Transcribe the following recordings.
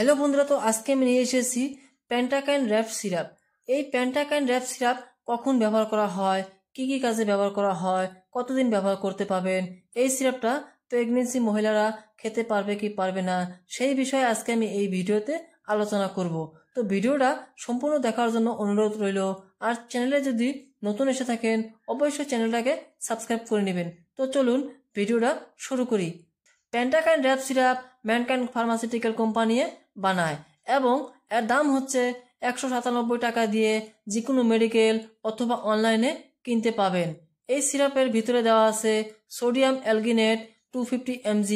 Hello বন্ধুরা, তো আজকে আমি নিয়ে এসেছি পেন্টাকাইন র্যাপ সিরাপ। এই পেন্টাকাইন র্যাপ সিরাপ কখন ব্যবহার করা হয়, কি কি কাজে ব্যবহার করা হয়, কতদিন ব্যবহার করতে পারবেন, এই সিরাপটা প্রেগনেন্সি মহিলারা খেতে পারবে কি পারবে না, সেই বিষয়ে আজকে আমি এই ভিডিওতে আলোচনা করব। তো ভিডিওটা সম্পূর্ণ দেখার জন্য অনুরোধ রইল। আর চ্যানেলে যদি নতুন এসে থাকেন অবশ্যই চ্যানেলটাকে সাবস্ক্রাইব করে নেবেন। তো চলুন ভিডিওটা শুরু করি। পেন্টাকাইন র্যাপ সিরাপ ম্যানকাইন ফার্মাসিউটিক্যাল কোম্পানি বানায় এবং এর দাম হচ্ছে 197 টাকা দিয়ে যে কোনো মেডিকেল অথবা অনলাইনে কিনতে পাবেন। এই সিরাপের ভিতরে দেওয়া আছে সোডিয়াম অ্যালগিনেট 250 mg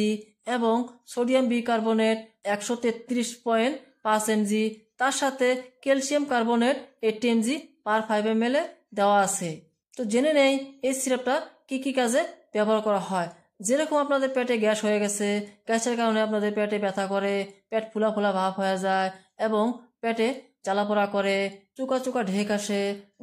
এবং সোডিয়াম বিকার্বনেট 133.5 mg, তার সাথে ক্যালসিয়াম কার্বনেট 80 mg পার 5 ml দেওয়া আছে। তো জেনে নেই এই সিরাপটা কি কি কাজে ব্যবহার করা হয়। যেরকম আপনাদের পেটে গ্যাস হয়ে গেছে, গ্যাসের কারণে আপনাদের পেটে ব্যথা করে, পেট ফুলা ফুলা ভাব হয়ে যায় এবং পেটে জ্বালাপোড়া করে, চুকা চুকা ঢেক আসে,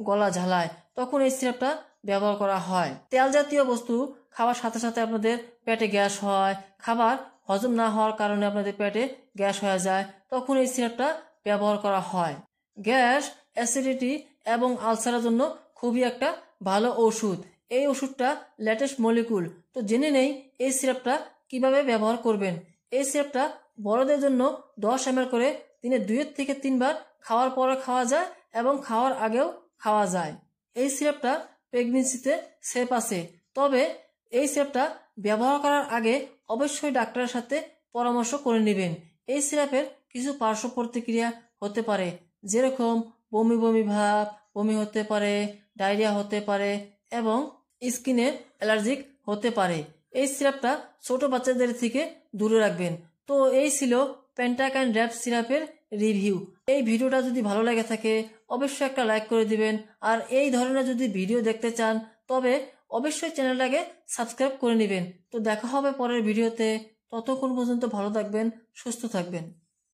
গলা ঝালায়, তখন এই সিরাপটা ব্যবহার করা হয়। তেল জাতীয় বস্তু খাওয়ার সাথে সাথে আপনাদের পেটে গ্যাস হয়, খাবার হজম না হওয়ার কারণে আপনাদের পেটে গ্যাস হয়ে যায়, তখন এই সিরাপটা ব্যবহার করা হয়। গ্যাস, অ্যাসিডিটি এবং আলসারের জন্য খুবই একটা ভালো ওষুধ। এই ওষুধটা লেটেস্ট মলিকুল। তো জেনে নেই এই সিরাপটা কিভাবে ব্যবহার করবেন। এই সিরাপটা বড়দের জন্য 10 ml করে দিনে 2 থেকে 3 বার খাওয়ার পরে খাওয়া যায় এবং খাওয়ার আগেও খাওয়া যায়। এই সিরাপটা প্রেগনেন্সিতে সেফ আছে, তবে এই সিরাপটা ব্যবহার করার আগে অবশ্যই ডাক্তারের সাথে পরামর্শ করে নেবেন। এই সিরাপের কিছু পার্শ্ব প্রতিক্রিয়া হতে পারে, যেরকম বমি বমি ভাব, বমি হতে পারে, ডায়রিয়া হতে পারে এবং স্কিনে অ্যালার্জিক হতে পারে। এই সিরাপটা ছোট বাচ্চাদের থেকে দূরে রাখবেন। তো এই ছিল পেন্টাকাইন র্যাপ সিরাপের রিভিউ। এই ভিডিওটা যদি ভালো লাগে থাকে অবশ্যই একটা লাইক করে দিবেন। আর এই ধরনের যদি ভিডিও দেখতে চান তবে অবশ্যই চ্যানেলটাকে সাবস্ক্রাইব করে নেবেন। তো দেখা হবে পরের ভিডিওতে। ততক্ষণ পর্যন্ত ভালো থাকবেন, সুস্থ থাকবেন।